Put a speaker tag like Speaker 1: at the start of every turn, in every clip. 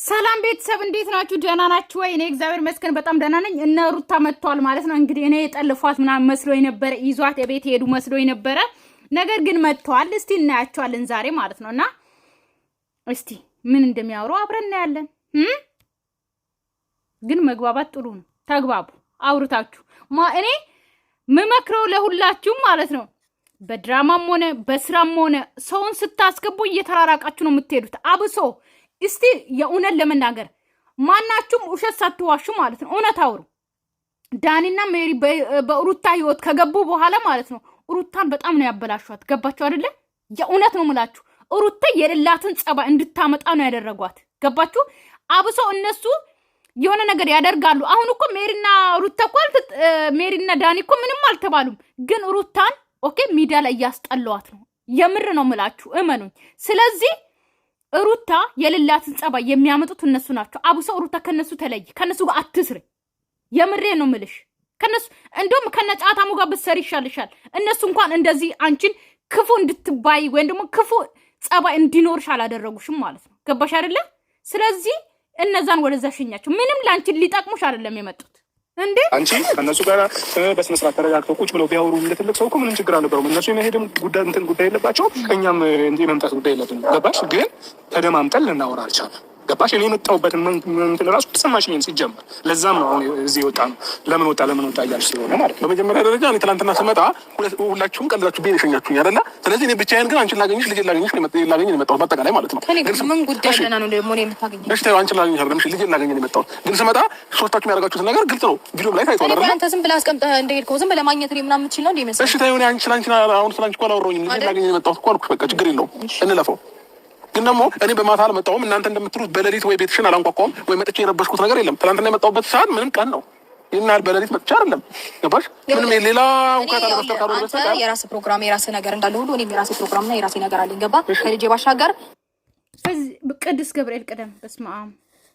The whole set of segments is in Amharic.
Speaker 1: ሰላም ቤተሰብ እንዴት ናችሁ? ደህና ናችሁ ወይ? እኔ እግዚአብሔር ይመስገን በጣም ደህና ነኝ። እነ ሩታ መጥቷል ማለት ነው። እንግዲህ እኔ የጠልፏት ምናምን መስሎኝ ነበር፣ ይዟት የቤት ሄዱ መስሎኝ ነበረ። ነገር ግን መጥቷል። እስቲ እናያቸዋለን ዛሬ ማለት ነውና እስቲ ምን እንደሚያወሩ አብረን እናያለን። ግን መግባባት ጥሩ ነው። ተግባቡ አውርታችሁ እኔ መመክረው ለሁላችሁም ማለት ነው። በድራማም ሆነ በስራም ሆነ ሰውን ስታስገቡ እየተራራቃችሁ ነው የምትሄዱት። አብሶ እስቲ የእውነት ለመናገር ማናችሁም ውሸት ሳትዋሹ ማለት ነው እውነት አውሩ። ዳኒና ሜሪ በሩታ ህይወት ከገቡ በኋላ ማለት ነው ሩታን በጣም ነው ያበላሿት። ገባችሁ አይደለ? የእውነት ነው የምላችሁ። ሩታ የሌላትን ጸባይ እንድታመጣ ነው ያደረጓት። ገባችሁ? አብሶ እነሱ የሆነ ነገር ያደርጋሉ። አሁን እኮ ሜሪና ሩታ እኮ ሜሪና ዳኒ እኮ ምንም አልተባሉም፣ ግን ሩታን ኦኬ ሚዲያ ላይ እያስጠሏት ነው። የምር ነው የምላችሁ፣ እመኑኝ። ስለዚህ ሩታ የሌላትን ጸባይ የሚያመጡት እነሱ ናቸው። አብሶ ሩታ ከነሱ ተለይ፣ ከነሱ ጋር አትስሪ። የምሬ ነው የምልሽ። ከነሱ እንደውም ከነጫታሙ ጋር ብትሰሪ ይሻልሻል። እነሱ እንኳን እንደዚህ አንቺን ክፉ እንድትባይ ወይም ደግሞ ክፉ ጸባይ እንዲኖርሽ አላደረጉሽም ማለት ነው። ገባሽ አይደለ? ስለዚህ እነዛን ወደዛ ሸኛቸው። ምንም ላንቺ ሊጠቅሙሽ አይደለም የመጡት። እንዴ አንቺ
Speaker 2: ከነሱ ጋር በስነ ስርዓት ተረጋግተው ቁጭ ብለው ቢያወሩ እንደትልቅ ሰው እኮ ምንም ችግር አልነበረውም። እነሱ የመሄድም ጉዳይ የለባቸው፣ እኛም እንዲህ መምጣት ጉዳይ የለብንም። ገባሽ? ግን ተደማምጠን ልናወራ አልቻለም። ገባሽ? እኔ የመጣሁበትን እንትን እራሱ ተሰማሽኝ ሲጀመር። ለዛም ነው አሁን እዚህ ወጣ ነው። ለምን ወጣ እያልሽ ስለሆነ ማለት ነው። በመጀመሪያ ደረጃ እኔ ትናንትና ስመጣ ሁላችሁም ቀልዳችሁ ቤት የሸኛችሁኝ አይደለ? ስለዚህ እኔ ብቻዬን ግን አንቺን ላገኝሽ ልጄን ላገኝሽ ላገኝ የመጣሁት በአጠቃላይ ማለት ነው።
Speaker 1: ምን ጉዳይ ለና ነው ደግሞ ነው የምታገኘው?
Speaker 2: እሺ ታዩ አንቺን ላገኝሽ አይደለም፣ ልጄን ላገኝ የመጣሁት ግን ስመጣ ሶስታችሁ የሚያደርጋችሁት ነገር ግልጽ ነው። ቪዲዮም ላይ ታይቷል አይደል?
Speaker 1: አንተ ዝም ብለህ አስቀምጠህ እንደሄድከው ዝም ብለህ ማግኘት ነው ምናምን የምትችለው እንዴ መሰለኝ።
Speaker 2: እሺ ታዩ እኔ አንቺን አሁን ስላንቺ እኮ አላወራሁኝም። ልጄን ላገኝ የመጣሁት እኮ አልኩሽ። በቃ ችግር የለውም እንለፈው። ግን ደግሞ እኔ በማታ አልመጣሁም። እናንተ እንደምትሉት በሌሊት ወይ ቤትሽን አላንኳኳሁም ወይ መጥቼ የረበሽኩት ነገር የለም። ትናንትና የመጣሁበት ሰዓት ምንም ቀን ነው። ይናል በሌሊት መጥቼ አይደለም። ገባሽ? ምንም ሌላ ውካታ ለመስተካከል ወደ ሰዓት
Speaker 1: የራስ ፕሮግራም የራስ ነገር እንዳለ ሁሉ እኔም የራስ ፕሮግራምና የራስ ነገር አለኝ። ገባ? ከልጄ ባሻገር ቅዱስ ገብርኤል ቀደም በስመ አብ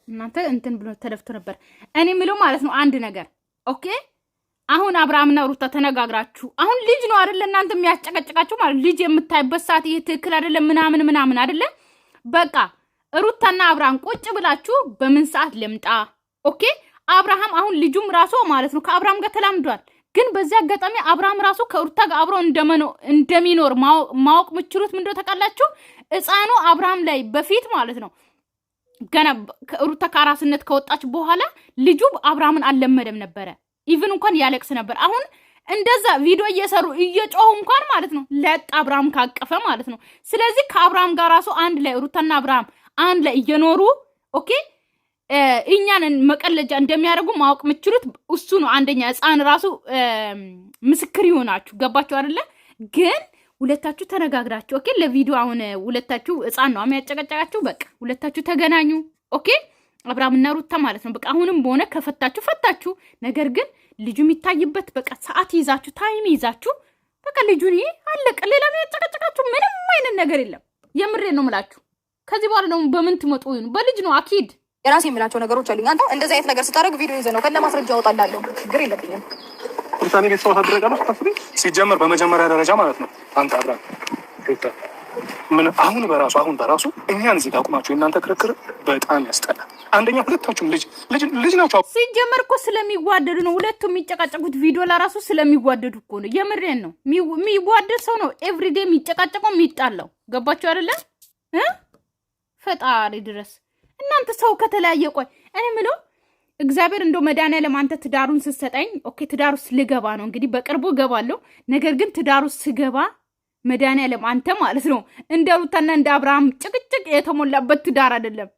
Speaker 1: እናንተ እንትን ብሎ ተደፍቶ ነበር። እኔ የምለው ማለት ነው አንድ ነገር ኦኬ። አሁን አብርሃምና ሩታ ተነጋግራችሁ አሁን ልጅ ነው አይደለ? እናንተ የሚያስጨቀጭቃችሁ ማለት ልጅ የምታይበት ሰዓት ይሄ ትክክል አይደለ? ምናምን አይደለ? በቃ ሩታና አብርሃም ቁጭ ብላችሁ በምን ሰዓት ልምጣ? ኦኬ አብርሃም አሁን ልጁም ራሱ ማለት ነው ከአብርሃም ጋር ተላምዷል። ግን በዚህ አጋጣሚ አብርሃም ራሱ ከሩታ ጋር አብሮ እንደሚኖር ማወቅ የምትችሉት ምንድነው ታውቃላችሁ? ሕፃኑ አብርሃም ላይ በፊት ማለት ነው ገና ሩታ ከአራስነት ከወጣች በኋላ ልጁ አብርሃምን አልለመደም ነበረ። ኢቭን እንኳን ያለቅስ ነበር። አሁን እንደዛ ቪዲዮ እየሰሩ እየጮሁ እንኳን ማለት ነው ለጥ አብርሃም ካቀፈ ማለት ነው። ስለዚህ ከአብርሃም ጋር ራሱ አንድ ላይ ሩታና አብርሃም አንድ ላይ እየኖሩ ኦኬ እኛን መቀለጃ እንደሚያደርጉ ማወቅ የምትችሉት እሱ ነው። አንደኛ ሕፃን ራሱ ምስክር ይሆናችሁ። ገባችሁ አይደለ? ግን ሁለታችሁ ተነጋግራችሁ ኦኬ ለቪዲዮ አሁን ሁለታችሁ ሕፃን ነው የሚያጨቀጨቃችሁ። በቃ ሁለታችሁ ተገናኙ ኦኬ አብርሃምና ሩታ ማለት ነው። በቃ አሁንም በሆነ ከፈታችሁ ፈታችሁ። ነገር ግን ልጁ የሚታይበት በቃ ሰዓት ይዛችሁ ታይም ይዛችሁ በቃ ልጁን አለቀ። ሌላ የሚያጨቀጨቃችሁ ምንም አይነት ነገር የለም። የምሬ ነው የምላችሁ። ከዚህ በኋላ ደግሞ በምን ትመጡ ይሁን በልጅ ነው አኪድ የራሴ የምላቸው ነገሮች አሉኝ። አንተ እንደዚህ አይነት ነገር ስታደርግ ቪዲዮ ይዘህ ነው ከነ ማስረጃ አወጣላለሁ። ችግር የለብኝም።
Speaker 2: ሩታኔ ቤተሰብ ታደረጋለች ታስቢ ሲጀመር በመጀመሪያ ደረጃ ማለት ነው አንተ አብርሃም ሩታ ምን አሁን በራሱ እኛን እዚህ ጋር አቁማችሁ እናንተ ክርክር በጣም ያስጠላል። አንደኛ ሁለታችሁም ልጅ ናቸው።
Speaker 1: ሲጀመር እኮ ስለሚዋደዱ ነው ሁለቱም የሚጨቃጨቁት። ቪዲዮ ለራሱ ስለሚዋደዱ እኮ ነው። የምሬን ነው። የሚዋደድ ሰው ነው ኤቭሪዴ የሚጨቃጨቀው የሚጣላው። ገባችሁ አይደለ? ፈጣሪ ድረስ እናንተ ሰው ከተለያየ ቆይ እኔ ምለው እግዚአብሔር እንደው መድኃኒዓለም አንተ ትዳሩን ስትሰጠኝ ኦኬ ትዳሩ ውስጥ ልገባ ነው እንግዲህ በቅርቡ እገባለሁ። ነገር ግን ትዳሩ ውስጥ ስገባ መድኃኒዓለም አንተ ማለት ነው እንደ ሩታና እንደ አብርሃም ጭቅጭቅ የተሞላበት ትዳር አይደለም።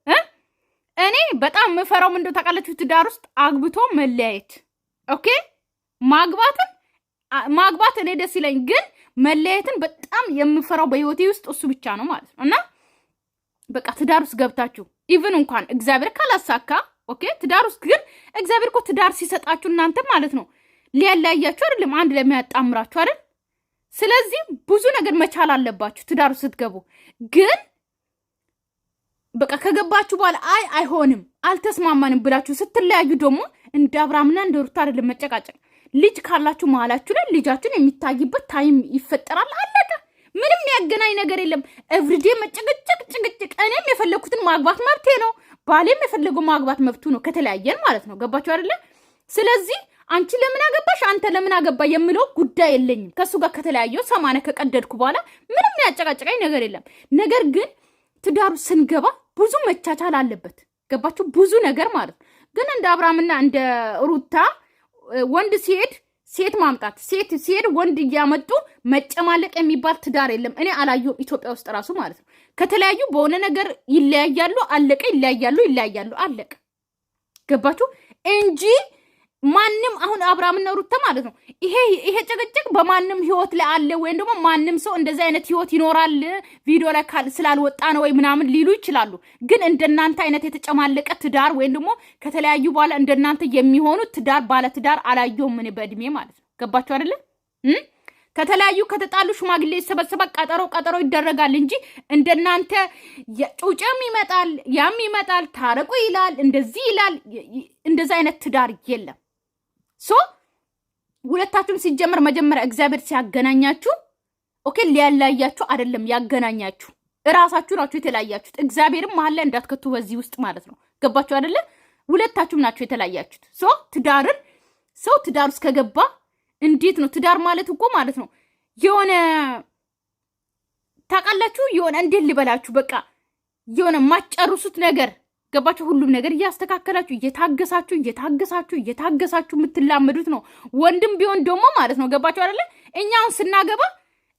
Speaker 1: እኔ በጣም የምፈራው ምንድነው ታውቃላችሁ? ትዳር ውስጥ አግብቶ መለያየት ኦኬ ማግባት እኔ ደስ ይለኝ፣ ግን መለያየትን በጣም የምፈራው በህይወቴ ውስጥ እሱ ብቻ ነው ማለት ነው። እና በቃ ትዳር ውስጥ ገብታችሁ ኢቭን እንኳን እግዚአብሔር ካላሳካ ኦኬ ትዳር ውስጥ ግን እግዚአብሔር እኮ ትዳር ሲሰጣችሁ እናንተ ማለት ነው ሊያለያያችሁ አይደለም አንድ ለሚያጣምራችሁ አይደል? ስለዚህ ብዙ ነገር መቻል አለባችሁ ትዳሩ ስትገቡ። ግን በቃ ከገባችሁ በኋላ አይሆንም አልተስማማንም ብላችሁ ስትለያዩ ደግሞ እንደ አብርሃምና እንደ ሩታ አይደለም መጨቃጨቅ። ልጅ ካላችሁ መሀላችሁ ላይ ልጃችሁን የሚታይበት ታይም ይፈጠራል። አለቀ። ምንም ያገናኝ ነገር የለም። ኤቭሪዴ መጨቅጨቅ ጭቅጭቅ። እኔም የፈለኩትን ማግባት መብቴ ነው። ባሌም የፈለገው ማግባት መብቱ ነው ከተለያየን ማለት ነው። ገባችሁ አይደለ? ስለዚህ አንቺ ለምን አገባሽ አንተ ለምን አገባ የሚለው ጉዳይ የለኝም። ከሱ ጋር ከተለያየው 80 ከቀደድኩ በኋላ ምንም ያጨቃጨቀኝ ነገር የለም። ነገር ግን ትዳሩ ስንገባ ብዙ መቻቻል አለበት። ገባችሁ? ብዙ ነገር ማለት ነው። ግን እንደ አብርሃምና እንደ ሩታ ወንድ ሲሄድ ሴት ማምጣት፣ ሴት ሲሄድ ወንድ እያመጡ መጨማለቅ የሚባል ትዳር የለም። እኔ አላየሁም ኢትዮጵያ ውስጥ ራሱ ማለት ነው። ከተለያዩ በሆነ ነገር ይለያያሉ፣ አለቀ። ይለያያሉ፣ አለቀ። ገባችሁ እንጂ ማንም አሁን አብርሃምና ሩታ ማለት ነው ይሄ ጭቅጭቅ በማንም ህይወት ላይ አለ ወይም ደግሞ ማንም ሰው እንደዚህ አይነት ህይወት ይኖራል ቪዲዮ ላይ ስላልወጣ ነው ወይ ምናምን ሊሉ ይችላሉ። ግን እንደናንተ አይነት የተጨማለቀ ትዳር ወይም ደግሞ ከተለያዩ በኋላ እንደናንተ የሚሆኑ ትዳር ባለ ትዳር አላየሁም ምን በእድሜ ማለት ነው። ገባችሁ አይደለ? ከተለያዩ ከተጣሉ ሽማግሌ ይሰበሰባል፣ ቀጠሮ ይደረጋል እንጂ እንደናንተ ጩጨም ይመጣል፣ ያም ይመጣል፣ ታረቁ ይላል፣ እንደዚህ ይላል። እንደዛ አይነት ትዳር የለም። ሁለታችሁም ሲጀመር መጀመሪያ እግዚአብሔር ሲያገናኛችሁ ኦኬ፣ ሊያላያችሁ አይደለም ያገናኛችሁ። እራሳችሁ ናችሁ የተለያያችሁት። እግዚአብሔርም መሀል ላይ እንዳትከቱ በዚህ ውስጥ ማለት ነው። ገባችሁ አይደለ? ሁለታችሁም ናችሁ የተለያያችሁት። ትዳርን ሰው ትዳር ውስጥ ከገባ እንዴት ነው? ትዳር ማለት እኮ ማለት ነው የሆነ ታውቃላችሁ፣ የሆነ እንዴት ልበላችሁ፣ በቃ የሆነ ማጨርሱት ነገር ገባችሁ? ሁሉም ነገር እያስተካከላችሁ እየታገሳችሁ የምትላመዱት ነው። ወንድም ቢሆን ደግሞ ማለት ነው። ገባችሁ አይደለ? እኛውን ስናገባ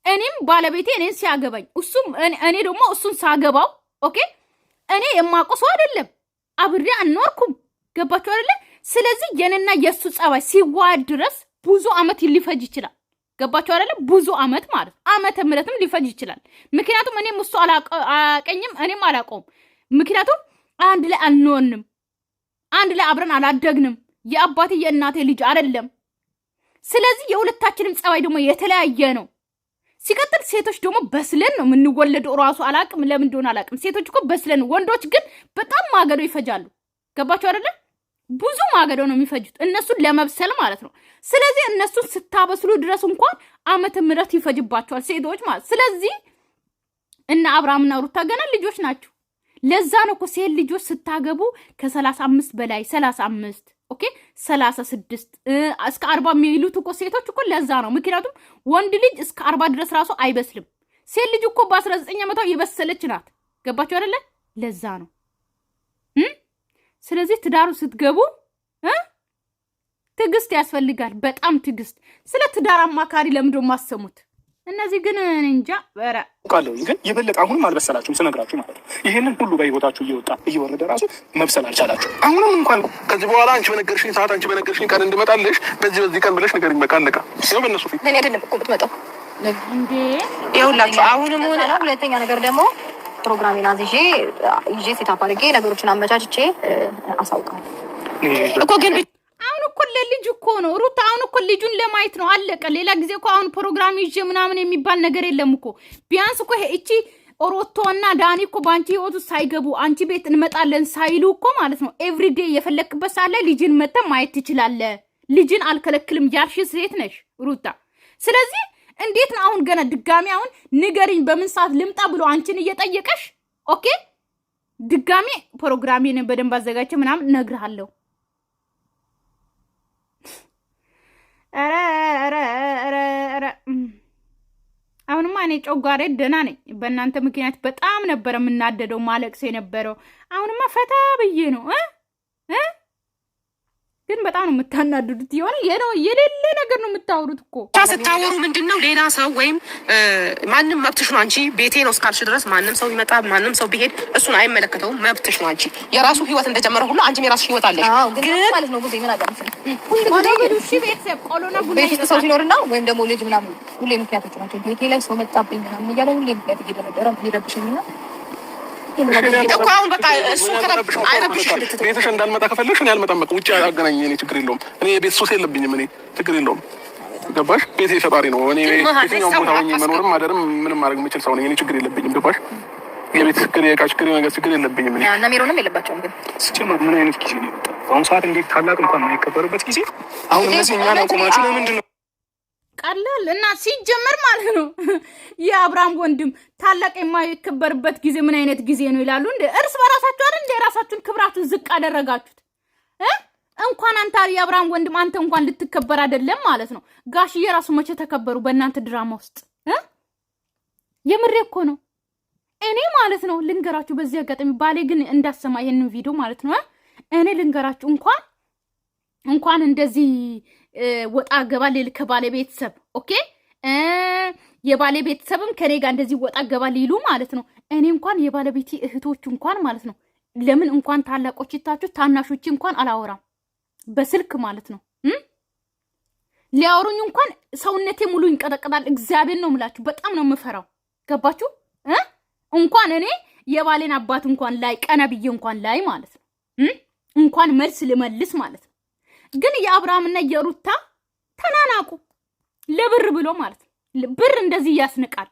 Speaker 1: እኔም ባለቤቴ እኔን ሲያገባኝ እኔ ደግሞ እሱን ሳገባው ኦኬ፣ እኔ የማቆሰው አይደለም፣ አብሬ አልኖርኩም። ገባችሁ አይደለ? ስለዚህ የኔና የሱ ጸባይ ሲዋሃድ ድረስ ብዙ አመት ሊፈጅ ይችላል። ገባችሁ አይደለ? ብዙ አመት ማለት ዓመተ ምህረትም ሊፈጅ ይችላል። ምክንያቱም እኔም እሱ አላቀኝም እኔም አላቀውም። ምክንያቱም አንድ ላይ አልኖርንም፣ አንድ ላይ አብረን አላደግንም። የአባቴ የእናቴ ልጅ አይደለም። ስለዚህ የሁለታችንም ጸባይ ደግሞ የተለያየ ነው። ሲቀጥል ሴቶች ደግሞ በስለን ነው የምንወለደው። ራሱ አላቅም ለምን እንደሆነ አላቅም። ሴቶች እኮ በስለን፣ ወንዶች ግን በጣም ማገዶ ይፈጃሉ። ገባችሁ አይደለ? ብዙ ማገዶ ነው የሚፈጁት እነሱን ለመብሰል ማለት ነው። ስለዚህ እነሱን ስታበስሉ ድረስ እንኳን ዓመተ ምህረት ይፈጅባቸዋል ሴቶች ማለት። ስለዚህ እና አብርሃምና ሩታ ገና ልጆች ናቸው። ለዛ ነው እኮ ሴት ልጆች ስታገቡ ከ35 በላይ 35 ኦኬ 36 እስከ 40 የሚሉት እኮ ሴቶች እኮ ለዛ ነው። ምክንያቱም ወንድ ልጅ እስከ 40 ድረስ ራሱ አይበስልም። ሴት ልጅ እኮ በ19 ዓመቷ የበሰለች ናት። ገባችሁ አይደለ? ለዛ ነው። ስለዚህ ትዳሩ ስትገቡ ትዕግስት ያስፈልጋል፣ በጣም ትዕግስት። ስለ ትዳር አማካሪ ለምንድነው ማሰሙት? እነዚህ ግን እንጃ
Speaker 2: ቃለው ግን የበለጠ አሁንም አልበሰላችሁም ስነግራችሁ ማለት ነው። ይሄንን ሁሉ በህይወታችሁ እየወረደ ራሱ መብሰል አልቻላችሁ። አሁንም እንኳን ከዚህ በኋላ አንቺ በነገርሽኝ ሰዓት አንቺ በነገርሽኝ ቀን እንድመጣልሽ በዚህ ቀን ብለሽ ንገሪኝ። በቃ አለቃ። ይኸው በእነሱ ፊት እኔ አይደለም እኮ የምትመጣው እንዴ? ይኸውላችሁ አሁንም ሆነ ሁለተኛ ነገር ደግሞ ፕሮግራሜን አዝዤ ሴታፕ አድርጌ ነገሮችን አመቻችቼ አሳውቃለሁ እኮ። ግን
Speaker 1: አሁን እኮ ለልጅ እኮ ነው ሩታ፣ አሁን እኮ ልጁን ለማየት ነው አለቀ። ሌላ ጊዜ እኮ አሁን ፕሮግራም ይዤ ምናምን የሚባል ነገር የለም እኮ። ቢያንስ እኮ እቺ ኦሮቶና ዳኒ እኮ በአንቺ ህይወት ውስጥ ሳይገቡ አንቺ ቤት እንመጣለን ሳይሉ እኮ ማለት ነው ኤቭሪዴ የፈለክበት ሰዓት ላይ ልጅን መተህ ማየት ትችላለህ። ልጅን አልከለክልም ያልሽ ሴት ነሽ ሩታ። ስለዚህ እንዴት ነው አሁን ገና ድጋሚ አሁን ንገሪኝ በምን ሰዓት ልምጣ ብሎ አንቺን እየጠየቀሽ ኦኬ፣ ድጋሚ ፕሮግራሜን በደንብ አዘጋጅቼ ምናምን እነግርሃለሁ። ኧረ አሁንማ እኔ ጮጋሬ ደህና ነኝ። በእናንተ ምክንያት በጣም ነበር የምናደደው ማለቅስ የነበረው። አሁንማ ፈታ ብዬ ነው ግን በጣም ነው የምታናድዱት። የሌለ ነገር ነው የምታወሩት እኮ።
Speaker 3: ስታወሩ ምንድነው ሌላ ሰው ወይም ማንም መብትሽ ነው። አንቺ ቤቴ ነው እስካልሽ ድረስ ማንም ሰው ይመጣ ማንም ሰው ቢሄድ እሱን አይመለከተውም፣ መብትሽ ነው። አንቺ የራሱ ህይወት እንደጀመረ ሁሉ አንቺም የራስሽ ህይወት አለሽ። ግን ማለት ነው ጉዜ ምን አዳምጥ
Speaker 1: ቤተሰብ ቆሎና ቡና
Speaker 3: ቤት ሰው ሲኖርና ወይም ደግሞ ልጅ ምናምን ሁሌ ምክንያቶች ናቸው። ቤቴ ላይ ሰው መጣብኝ ምናምን እያለ ሁሌ ምክንያት እየደረደረ ይረብሽኝና እኮ አሁን በቃ እሱ ቤትሽ እንዳልመጣ ከፈለግሽ እኔ አልመጣም። በቃ ውጭ አገናኝ፣ እኔ ችግር የለውም። እኔ ቤት ሱስ የለብኝም። እኔ ችግር የለውም። ገባሽ? ቤቴ ፈጣሪ ነው። እኔ የትኛውም ቦታ ሆኜ መኖርም ማደርም ምንም ማድረግ የምችል ሰው ነኝ። እኔ ችግር የለብኝም። ገባሽ? የቤት ችግር፣ የዕቃ ችግር፣ የነገር ችግር የለብኝም። እኔ እና ሜሮንም የለባቸውም። ግን
Speaker 2: ሲጀመር ምን አይነት ጊዜ ነው አሁን? ሰዓት እንዴት ታላቅ እንኳን የማይከበርበት ጊዜ አሁን እነዚህ እኛን አቁማችሁ ለምንድን ነው
Speaker 1: ቀላል እና ሲጀመር ማለት ነው የአብርሃም ወንድም ታላቅ የማይከበርበት ጊዜ ምን አይነት ጊዜ ነው ይላሉ እንዴ? እርስ በራሳችሁ አይደል እንደ ራሳችሁን ክብራችሁን ዝቅ አደረጋችሁት። እንኳን አንተ የአብርሃም ወንድም አንተ እንኳን ልትከበር አይደለም ማለት ነው። ጋሽዬ ራሱ መቼ ተከበሩ በእናንተ ድራማ ውስጥ? የምሬ እኮ ነው። እኔ ማለት ነው ልንገራችሁ በዚህ አጋጣሚ ባሌ ግን እንዳሰማ ይሄንን ቪዲዮ ማለት ነው እኔ ልንገራችሁ እንኳን እንደዚህ ወጣ ገባ ሊል ከባለ ቤተሰብ ኦኬ የባለ ቤተሰብም ከኔ ጋር እንደዚህ ወጣ ገባ ሊሉ ማለት ነው እኔ እንኳን የባለቤቴ እህቶች እንኳን ማለት ነው ለምን እንኳን ታላቆች ይታችሁ ታናሾች እንኳን አላወራም በስልክ ማለት ነው ሊያወሩኝ እንኳን ሰውነቴ ሙሉ ይንቀጠቀጣል። እግዚአብሔር ነው የምላችሁ በጣም ነው የምፈራው። ገባችሁ? እንኳን እኔ የባሌን አባት እንኳን ላይ ቀና ብዬ እንኳን ላይ ማለት ነው እንኳን መልስ ልመልስ ማለት ነው። ግን የአብርሃምና የሩታ ተናናቁ ለብር ብሎ ማለት ነው። ብር እንደዚህ ያስንቃል።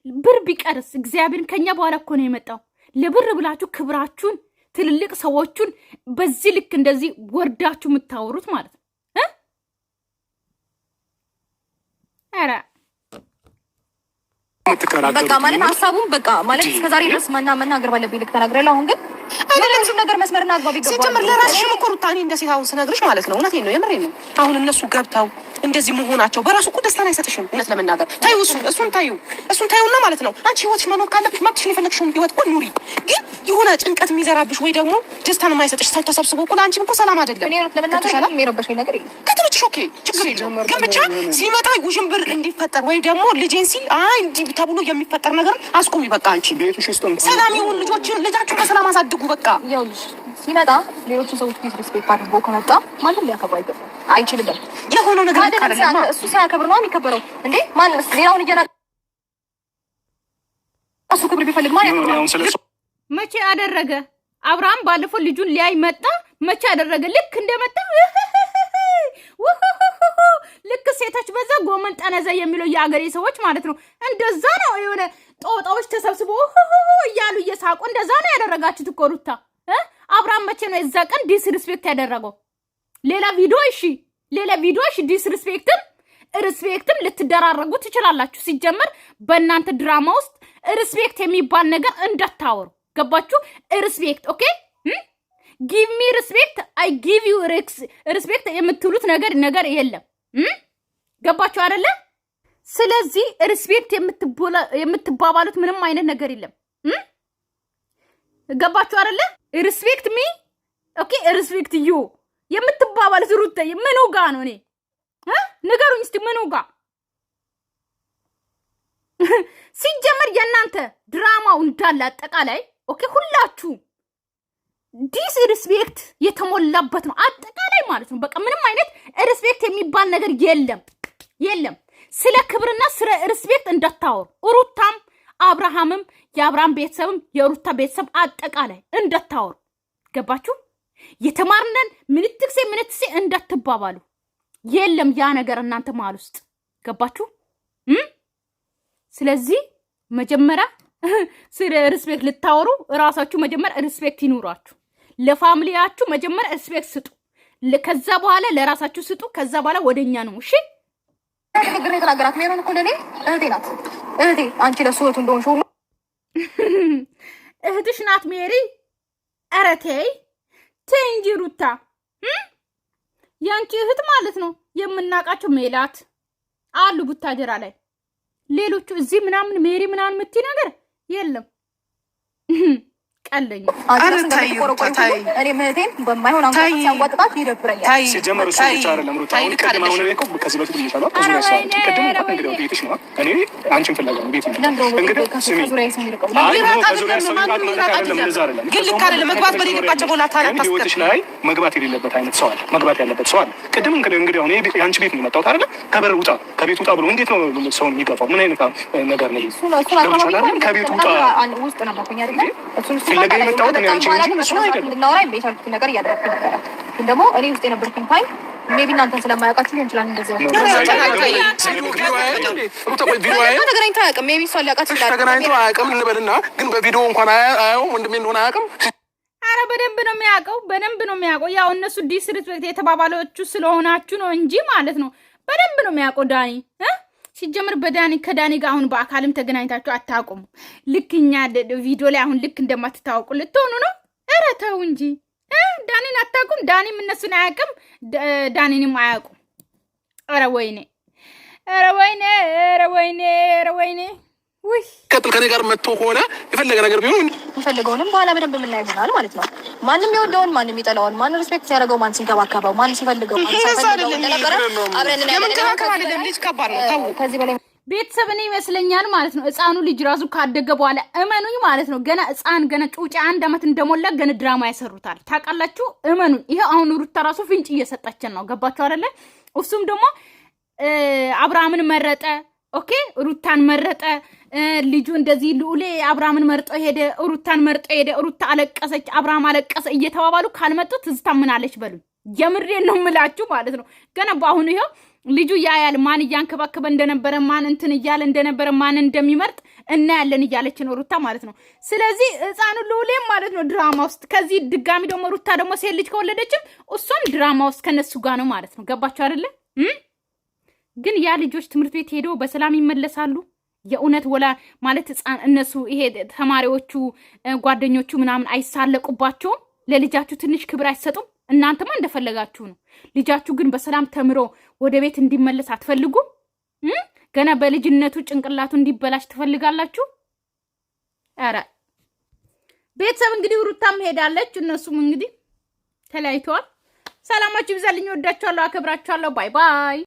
Speaker 1: ብር ቢቀርስ እግዚአብሔርን ከኛ በኋላ እኮ ነው የመጣው። ለብር ብላችሁ ክብራችሁን ትልልቅ ሰዎችን በዚህ ልክ እንደዚህ ወርዳችሁ የምታወሩት ማለት ነው አራ
Speaker 4: በቃ ማለት ሐሳቡን በቃ ማለት እስከዛሬ ድረስ መናገር ባለብኝ ልክ ተናግረላ። አሁን ግን ለምን ነገር መስመርና አግባብ ይገባል። ሲጀምር ለራስሽ እኮ ሩታኔ እንደ ሴት አሁን ስነግርሽ ማለት ነው እውነቴን ነው የምሬን ነው። አሁን እነሱ ገብተው እንደዚህ መሆናቸው በራሱ እኮ ደስታን አይሰጥሽም። እውነት ለመናገር ታዩ እሱን ታዩና ማለት ነው አንቺ ህይወትሽ መኖር ካለብሽ መብትሽን የፈለግሽውን ህይወት እኮ ኑሪ። ግን የሆነ ጭንቀት የሚዘራብሽ ወይ ደግሞ ደስታን የማይሰጥሽ ሰው ተሰብስቦ እኮ ለአንቺም እኮ ሰላም አይደለም። እኔ ለመናገር የሚረበሽ ነገር የለም ከትልጭሽ ኦኬ ችግር የለም። ግን ብቻ ሲመጣ ውዥንብር እንዲፈጠር ወይ ደግሞ ልጄን ሲል እንዲህ ተብሎ የሚፈጠር ነገር አስቆሚ። በቃ አንቺ ሰላም ይሁን ልጃችሁ በሰላም አሳድጉ። በቃ ይኸውልሽ ሲመጣ ሌሎቹ ሰዎች ዲስሪስፔክት አድርጎ ከመጣ ማንም ሊያከብረው አይችልም። የሆነው ነገር አይደለም። እሱ ሲያከብር ነው የሚከበረው እንዴ? ማንስ ሌላውን እየናቀ እሱ ክብር ቢፈልግ ማን ያከብረው?
Speaker 1: መቼ አደረገ? አብርሃም ባለፈው ልጁን ሊያይ መጣ። መቼ አደረገ? ልክ እንደመጣ ልክ ሴቶች በዛ ጎመን ጠነዘ የሚለው የአገሬ ሰዎች ማለት ነው እንደዛ ነው። የሆነ ጦጣዎች ተሰብስበው እያሉ እየሳቁ እንደዛ ነው ያደረጋችሁት እኮ ሩታ። አብርሃም መቼ ነው የዛ ቀን ዲስሪስፔክት ያደረገው? ሌላ ቪዲዮ እሺ ሪስፔክትም ልትደራረጉ ትችላላችሁ። ሲጀመር በእናንተ ድራማ ውስጥ ሪስፔክት የሚባል ነገር እንዳታወሩ። ገባችሁ? ሪስፔክት ኦኬ ጊቭ ሚ ሪስፔክት አይ ጊቭ ዩ ሪስፔክት የምትሉት ነገር የለም። ገባችሁ አይደለ? ስለዚህ ሪስፔክት የምትባባሉት ምንም አይነት ነገር የለም። ገባችሁ አይደለ? ሪስፔክት ሚ ኦኬ ሪስፔክት ዩ የምትባባሉት ሩታ ምኑ ጋ ነው? እኔ ንገሩኝ እስቲ ምኑ ጋ? ሲጀመር የእናንተ ድራማው እንዳለ አጠቃላይ ኦኬ ሁላችሁ ዲስሪስፔክት የተሞላበት ነው አጠቃላይ ማለት ነው። በቃ ምንም አይነት ሪስፔክት የሚባል ነገር የለም። ስለ ክብርና ስለ ሪስፔክት እንዳታወሩ። ሩታም አብርሃምም የአብርሃም ቤተሰብም የሩታ ቤተሰብ አጠቃላይ እንዳታወሩ። ገባችሁ? የተማርነን ምንትክሴ እንዳትባባሉ የለም ያ ነገር እናንተ መሀል ውስጥ ገባችሁ? ስለዚህ መጀመሪያ ስለ ሪስፔክት ልታወሩ ራሳችሁ መጀመሪያ ሪስፔክት ይኑራችሁ። ለፋሚሊያችሁ መጀመሪያ ሪስፔክት ስጡ። ከዛ በኋላ ለራሳችሁ ስጡ። ከዛ በኋላ ወደኛ ነው። እሺ
Speaker 4: ነገር የተናገራት ሜሮን እኮ ለኔ እህቴ ናት። እህቴ አንቺ ለሱ እህቱ እንደሆንሽ ሁሉ
Speaker 1: እህትሽ ናት ሜሪ። ኧረ ተይ እንጂ ሩታ ያንቺ እህት ማለት ነው። የምናውቃቸው ሜላት አሉ ቡታጀራ ላይ፣ ሌሎቹ እዚህ ምናምን ሜሪ ምናምን የምትይ ነገር የለም። ቀለኝ
Speaker 4: እኔ ምህቴን በማይሆን አንቋት ሲያንቋጥጣት ይደብረኛል።
Speaker 2: ሲጀመር እሱ ብቻ አይደለም ሩታ አሁን ቀድማ አሁን እኮ ከዚህ በፊት ይሻላል እንግዲህ ቤትሽ ነው። እኔ አንቺን ፍላጎት ነው ቤት እንግዲህ ከዙሪያ ሰሚርከው
Speaker 4: ግን ልክ አይደለም። መግባት በሌለባቸው ቦታ
Speaker 2: ህይወትሽ ላይ መግባት የሌለበት አይነት ሰው አለ፣ መግባት ያለበት ሰው አለ። ቅድም እንግዲህ አሁን የአንቺ ቤት ነው የመጣሁት አይደለ? ከበር ውጣ ከቤት ውጣ ብሎ እንዴት ነው ሰው የሚገፋው? ምን አይነት ነገር ነው? ከቤት ውጣ
Speaker 4: ውስጥ ነው ማቆኛ አይደለ?
Speaker 2: ፍለጋ የመጣሁት እኔ አንቺ እንጂ እሱ አይደለም።
Speaker 4: እናወራ ቤታችን ነገር እያደረግኩ ነበር። ግን ደግሞ እኔ ውስጥ የነበርኩኝ ታይም ሜቢ እናንተን ስለማያውቃችሁ ሊሆን ይችላል። እንደዚህ ተገናኝተው አያውቅም። ሜቢ እሷ ሊያውቃት ይችላል።
Speaker 3: ተገናኝተው አያውቅም እንበልና ግን በቪዲዮ እንኳን አያየውም ወንድሜ እንደሆነ አያውቅም።
Speaker 1: ኧረ በደንብ ነው የሚያውቀው። ያው እነሱ ዲስሪስፔክት የተባባሎቹ ስለሆናችሁ ነው እንጂ ማለት ነው። በደንብ ነው የሚያውቀው ዳኒ ሲጀምር በዳኒ ከዳኒ ጋር አሁን በአካልም ተገናኝታችሁ አታውቁም። ልክኛ ቪዲዮ ላይ አሁን ልክ እንደማትታወቁ ልትሆኑ ነው። ኧረ ተው እንጂ ዳኒን አታውቁም። ዳኒም እነሱን አያውቅም፣ ዳኒንም አያውቁም። ኧረ ወይኔ ኧረ ወይኔ ኧረ ወይኔ ኧረ ወይኔ ውይ
Speaker 3: ቀጥል ከኔ ጋር መጥቶ ሆነ የፈለገ ነገር ቢሆን
Speaker 4: የፈለገውንም በኋላ በደንብ የምናየው ይሆናል ማለት ነው። ማንም ይወደውን ማንም ይጠላውን፣ ማንም ሪስፔክት ሲያደርገው፣ ማን ሲንከባከበው፣ ማን ሲፈልገው፣ ማን ሲፈልገው እንደነበረ አብረን እናያለን። ልጅ ከባድ ነው። ከዚህ በላይ
Speaker 1: ቤተሰብ እኔ ይመስለኛል ማለት ነው። ህፃኑ ልጅ ራሱ ካደገ በኋላ እመኑኝ ማለት ነው ገና ህፃን ገና ጩጬ 1 ዓመት እንደሞላ ገና ድራማ ያሰሩታል። ታውቃላችሁ? እመኑኝ። ይሄ አሁን ሩታ ራሱ ፍንጭ እየሰጠችን ነው። ገባችሁ አይደለ? እሱም ደግሞ አብርሃምን መረጠ። ኦኬ ሩታን መረጠ። ልጁ እንደዚህ ልዑሌ አብርሃምን መርጦ ሄደ፣ ሩታን መርጦ ሄደ። ሩታ አለቀሰች፣ አብርሃም አለቀሰ እየተባባሉ ካልመጡ ትዝታ ምን አለች በሉ። የምሬን ነው የምላችሁ ማለት ነው። ገና በአሁኑ ይሄው ልጁ ያያል ማን እያንከባከበ እንደነበረ ማን እንትን እያለ እንደነበረ ማን እንደሚመርጥ እናያለን እያለች ነው ሩታ ማለት ነው። ስለዚህ ህፃኑ ልዑሌም ማለት ነው ድራማ ውስጥ ከዚህ ድጋሚ ደግሞ ሩታ ደግሞ ሴት ልጅ ከወለደችም እሷም ድራማ ውስጥ ከነሱ ጋር ነው ማለት ነው። ገባችሁ አይደለ? ግን ያ ልጆች ትምህርት ቤት ሄደው በሰላም ይመለሳሉ? የእውነት ወላ ማለት ህፃን እነሱ ይሄ ተማሪዎቹ ጓደኞቹ ምናምን አይሳለቁባቸውም? ለልጃችሁ ትንሽ ክብር አይሰጡም? እናንተማ እንደፈለጋችሁ ነው። ልጃችሁ ግን በሰላም ተምሮ ወደ ቤት እንዲመለስ አትፈልጉም? ገና በልጅነቱ ጭንቅላቱ እንዲበላሽ ትፈልጋላችሁ? ኧረ ቤተሰብ እንግዲህ ሩታም ሄዳለች፣ እነሱም እንግዲህ ተለያይተዋል። ሰላማችሁ ይብዛልኝ። ወዳችኋለሁ፣ አከብራችኋለሁ። ባይ ባይ።